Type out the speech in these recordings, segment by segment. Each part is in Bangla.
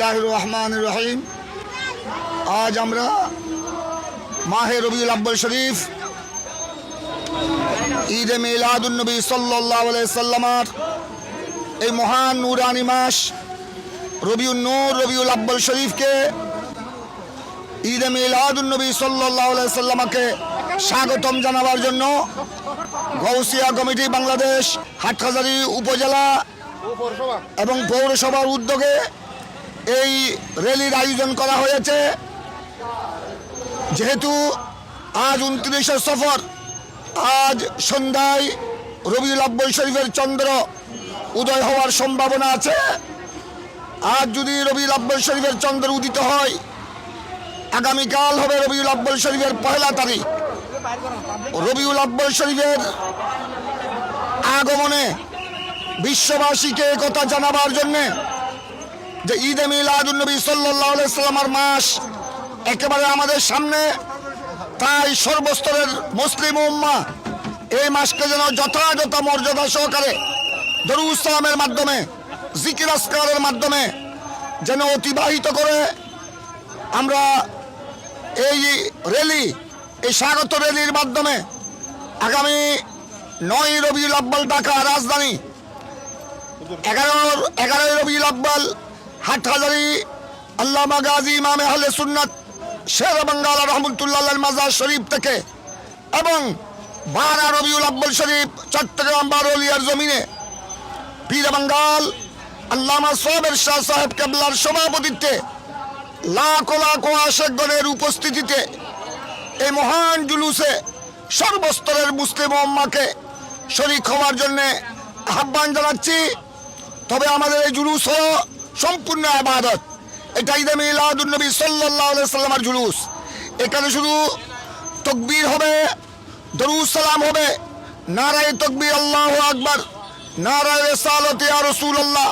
বিসমিল্লাহির রহমানির রহিম। আজ আমরা মাহে রবিউল আব্বাল শরীফ ঈদে মিলাদুন নবী সাল্লাল্লাহু আলাইহি সাল্লামের এই মহান নূরানি মাস রবিউল নূর রবিউল আব্বাল শরীফকে ঈদে মিলাদুন নবী সাল্লাল্লাহু আলাইহি সাল্লামকে স্বাগতম জানাবার জন্য গৌসিয়া কমিটি বাংলাদেশ হাটহাজারী উপজেলা এবং পৌরসভার উদ্যোগে এই র্যালির আয়োজন করা হয়েছে। যেহেতু আজ 29শে সফর, আজ সন্ধ্যায় রবিউল আব্বাল শরীফের চন্দ্র উদয় হওয়ার সম্ভাবনা আছে। আজ যদি রবিউল আব্বাল শরীফের চন্দ্র উদিত হয়, আগামীকাল হবে রবিউল আব্বাল শরীফের পহেলা তারিখ। রবিউল আব্বাল শরীফের আগমনে বিশ্ববাসীকে কথা জানাবার জন্যে যে ঈদে মিলাদুন নবী সাল্লাল্লাহু আলাইহি সাল্লামের মাস একেবারে আমাদের সামনে, তাই সর্বস্তরের মুসলিম উম্মাহ এই মাসকে যেন যথাযথ মর্যাদা সহকারে দরুদ সালামের মাধ্যমে, জিকির আজকারের মাধ্যমে যেন অতিবাহিত করে আমরা এই র্যালি, এই স্বাগত র্যালির মাধ্যমে আগামী 9 রবিউল আব্বাল ঢাকা রাজধানী, 11 রবিউল আব্বাল হাটহাজারী আল্লামা গাজী ইমামে আহলে সুন্নাত শের বাঙ্গাল রহমতুল্লাহ মাজার শরীফ থেকে এবং 12 রবিউল আব্বাল শরীফ চট্টগ্রাম বারোলিয়ার জমিনে পীর বাঙ্গাল আল্লামা সাবের শাহ সাহেব কেবলার সভাপতিত্বে লাখো লাখো আশেকগণের উপস্থিতিতে এই মহান জুলুসে সর্বস্তরের মুসলিম উম্মাহকে শরীক হওয়ার জন্য আহ্বান জানাচ্ছি। তবে আমাদের এই জুলুস হলো সম্পূর্ণ ইবাদত। এটা ঈদে মিলাদুন নবী সাল্লাল্লাহু আলাইহি সাল্লামের জুলুস। এখানে শুধু তাকবীর হবে, দরুদ সালাম হবে, নারায়ে তাকবীর আল্লাহু আকবার, নারায়ে রিসালাত ইয়া রাসূলুল্লাহ,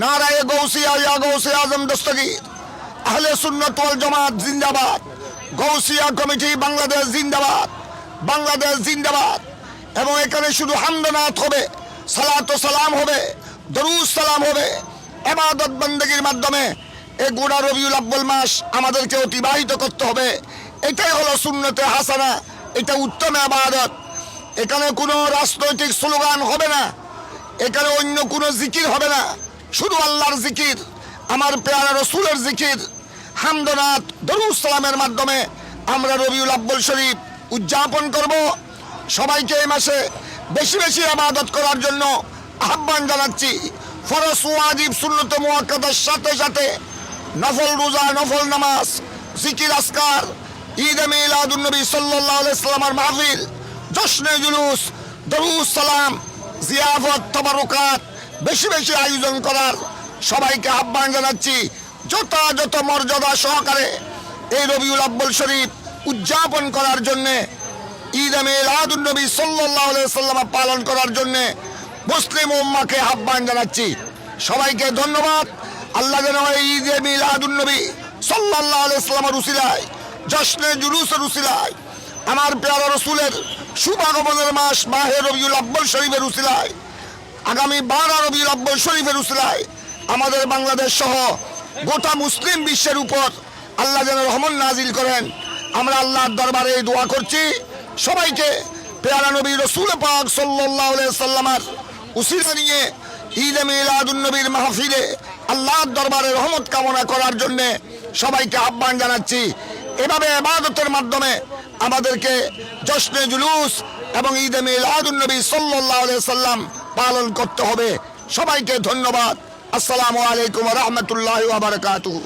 নারায়ে গৌসিয়া ইয়া গৌসে আজম দস্তগীর, আহলে সুন্নাত ওয়াল জামাত জিন্দাবাদ, গৌসিয়া কমিটি বাংলাদেশ জিন্দাবাদ, বাংলাদেশ জিন্দাবাদ। এবং এখানে শুধু হামদনাত হবে, সালাত ও সালাম হবে, দরুদ সালাম হবে। ইবাদত বন্দেগীর মাধ্যমে এই গোটা রবিউল আব্বাল মাস আমাদেরকে অতিবাহিত করতে হবে। এটাই হলো সুন্নতে হাসানা, এটা উত্তম ইবাদত। এখানে কোনো রাজনৈতিক স্লোগান হবে না, এখানে অন্য কোনো জিকির হবে না, শুধু আল্লাহর জিকির, আমার পেয়ারা রসুলের জিকির, হামদনাত দরুদ সালামের মাধ্যমে আমরা রবিউল আব্বাল শরীফ উদযাপন করব। সবাইকে এই মাসে বেশি বেশি ইবাদত করার জন্য আহ্বান জানাচ্ছি। ফরজ ওয়াজিব সুন্নত মুআক্কাদার সাথে সাথে নফল রোজা, নফল নামাজ, জিকির আজকার, ঈদে মিলাদুন নবী সাল্লাল্লাহু আলাইহি সাল্লামের মাহফিল, জশ্নে জুলুস, দরুদ সালাম, জিয়াফত, তাবারুকাত বেশি বেশি আয়োজন করার সবাইকে আহ্বান জানাচ্ছি। যথাযথ মর্যাদা সহকারে এই রবিউল আব্বাল শরীফ উদযাপন করার জন্যে, ঈদে মিলাদুন নবী সাল্লাল্লাহু আলাইহি সাল্লাম পালন করার জন্যে মুসলিম উম্মাহকে আহ্বান জানাচ্ছি। সবাইকে ধন্যবাদ। আল্লাহ যেন এই ঈদে মিলাদুন নবী সাল্লাল্লাহু আলাইহি সাল্লামের উসিলায়, জশ্নে জুলুসের উসিলায়, আমার পেয়ারা রসুলের শুভাগমনের মাস মাহে রবিউল আব্বাল শরীফের উসিলায়, আগামী 12 রবিউল আব্বাল শরীফের উসিলায় আমাদের বাংলাদেশ সহ গোটা মুসলিম বিশ্বের উপর আল্লাহ যেন রহমত নাজিল করেন। আমরা আল্লাহর দরবারে এই দোয়া করছি। সবাইকে পেয়ারা নবী রসুল পাক সাল্লাল্লাহু আলাইহি সাল্লামের উসিলা নিয়ে ঈদে মিলাদুন নবীর মাহফিলে আল্লাহর দরবারে রহমত কামনা করার জন্য সবাইকে আহ্বান জানাচ্ছি। এভাবে ইবাদতের মাধ্যমে আমাদেরকে জশ্নে জুলুস এবং ঈদে মিলাদুন নবী সাল্লাল্লাহু আলাইহি সাল্লাম পালন করতে হবে। সবাইকে ধন্যবাদ। আসসালামু আলাইকুম ওয়া রাহমাতুল্লাহি ওয়া বারাকাতুহু।